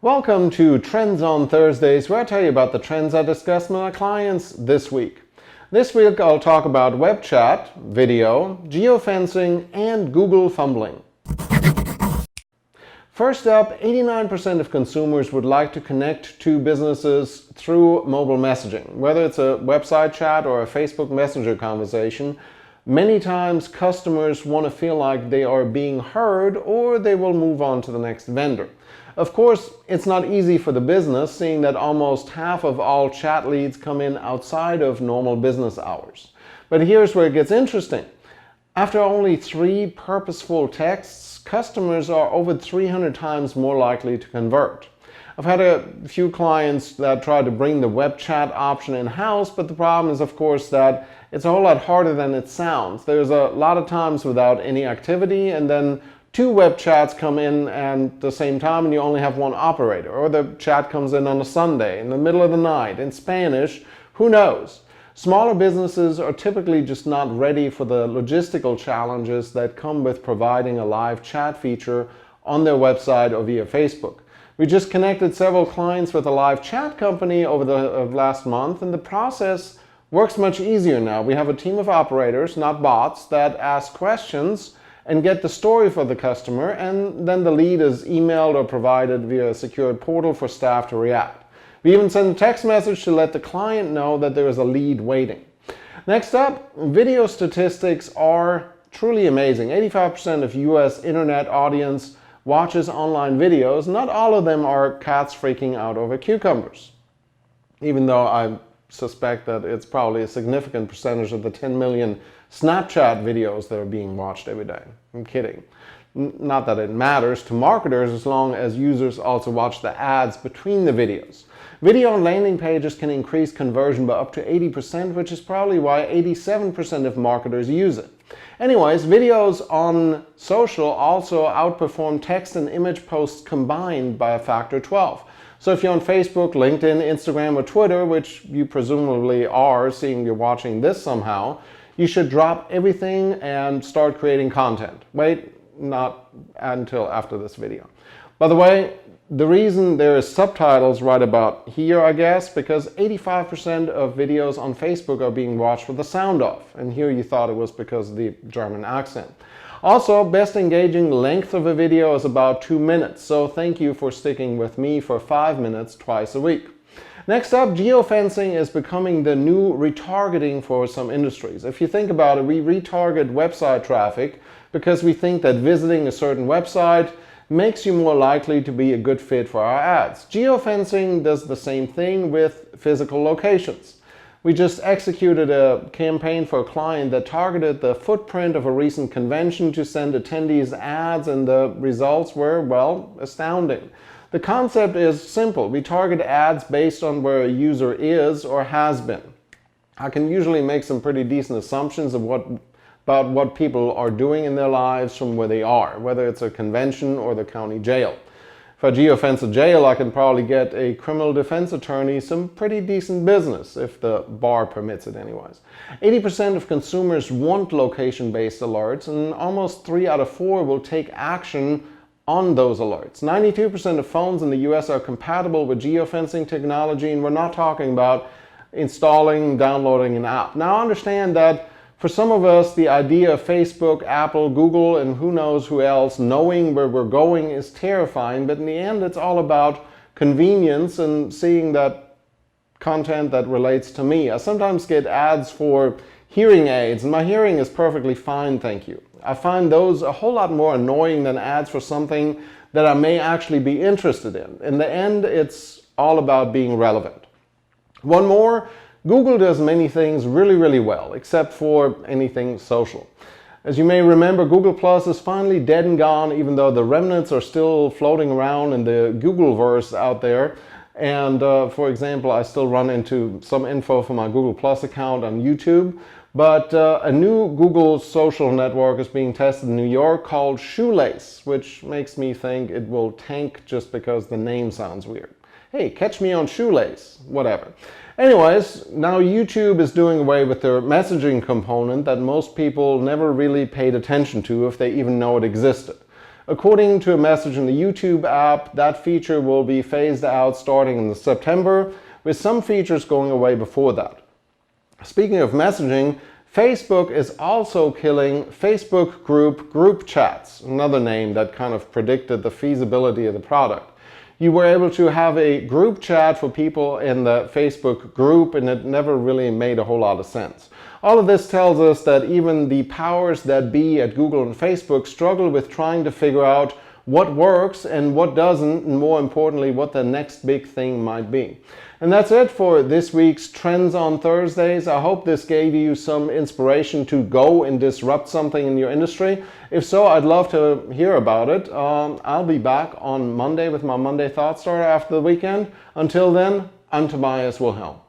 Welcome to Trends on Thursdays, where I tell you about the trends I discussed with my clients this week. This week I'll talk about web chat, video, geofencing, and Google fumbling. First up, 89% of consumers would like to connect to businesses through mobile messaging. Whether it's a website chat or a Facebook Messenger conversation, many times customers want to feel like they are being heard or they will move on to the next vendor. Of course, it's not easy for the business, seeing that almost half of all chat leads come in outside of normal business hours. But here's where it gets interesting. After only 3 purposeful texts, customers are over 300 times more likely to convert. I've had a few clients that try to bring the web chat option in-house, but the problem is, of course, that it's a whole lot harder than it sounds. There's a lot of times without any activity, and then 2 web chats come in at the same time and you only have 1 operator. Or the chat comes in on a Sunday, in the middle of the night, in Spanish, who knows? Smaller businesses are typically just not ready for the logistical challenges that come with providing a live chat feature on their website or via Facebook. We just connected several clients with a live chat company over the last month, and the process works much easier now. We have a team of operators, not bots, that ask questions and get the story for the customer, and then the lead is emailed or provided via a secured portal for staff to react. We even send a text message to let the client know that there is a lead waiting. Next up, video statistics are truly amazing. 85% of US internet audience watches online videos. Not all of them are cats freaking out over cucumbers, even though I suspect that it's probably a significant percentage of the 10 million Snapchat videos that are being watched every day. I'm kidding. Not that it matters to marketers as long as users also watch the ads between the videos. Video on landing pages can increase conversion by up to 80%, which is probably why 87% of marketers use it. Anyways, videos on social also outperform text and image posts combined by a factor 12. So if you're on Facebook, LinkedIn, Instagram, or Twitter, which you presumably are, seeing you're watching this somehow, you should drop everything and start creating content. Wait, not until after this video. By the way, the reason there is subtitles right about here, I guess, because 85% of videos on Facebook are being watched with the sound off. And here you thought it was because of the German accent. Also, best engaging length of a video is about 2 minutes. So thank you for sticking with me for 5 minutes twice a week. Next up, geofencing is becoming the new retargeting for some industries. If you think about it, we retarget website traffic because we think that visiting a certain website makes you more likely to be a good fit for our ads. Geofencing does the same thing with physical locations. We just executed a campaign for a client that targeted the footprint of a recent convention to send attendees ads, and the results were, well, astounding. The concept is simple. We target ads based on where a user is or has been. I can usually make some pretty decent assumptions about what people are doing in their lives from where they are, whether it's a convention or the county jail. If I geofence a jail, I can probably get a criminal defense attorney some pretty decent business, if the bar permits it anyways. 80% of consumers want location-based alerts, and almost 3 out of 4 will take action on those alerts. 92% of phones in the US are compatible with geofencing technology, and we're not talking about installing, downloading an app. Now understand that for some of us, the idea of Facebook, Apple, Google, and who knows who else knowing where we're going is terrifying, but in the end it's all about convenience and seeing that content that relates to me. I sometimes get ads for hearing aids, and my hearing is perfectly fine, thank you. I find those a whole lot more annoying than ads for something that I may actually be interested in. In the end, it's all about being relevant. One more, Google does many things really, really well, except for anything social. As you may remember, Google Plus is finally dead and gone, even though the remnants are still floating around in the Googleverse out there. And for example, I still run into some info from my Google Plus account on YouTube. But a new Google social network is being tested in New York called Shoelace, which makes me think it will tank just because the name sounds weird. Hey, catch me on Shoelace, whatever. Anyways, now YouTube is doing away with their messaging component that most people never really paid attention to if they even know it existed. According to a message in the YouTube app, that feature will be phased out starting in September, with some features going away before that. Speaking of messaging, Facebook is also killing Facebook group chats, another name that kind of predicted the feasibility of the product. You were able to have a group chat for people in the Facebook group, and it never really made a whole lot of sense. All of this tells us that even the powers that be at Google and Facebook struggle with trying to figure out what works and what doesn't, and more importantly, what the next big thing might be. And that's it for this week's Trends on Thursdays. I hope this gave you some inspiration to go and disrupt something in your industry. If so, I'd love to hear about it. I'll be back on Monday with my Monday Thought Starter after the weekend. Until then, I'm Tobias Wilhelm.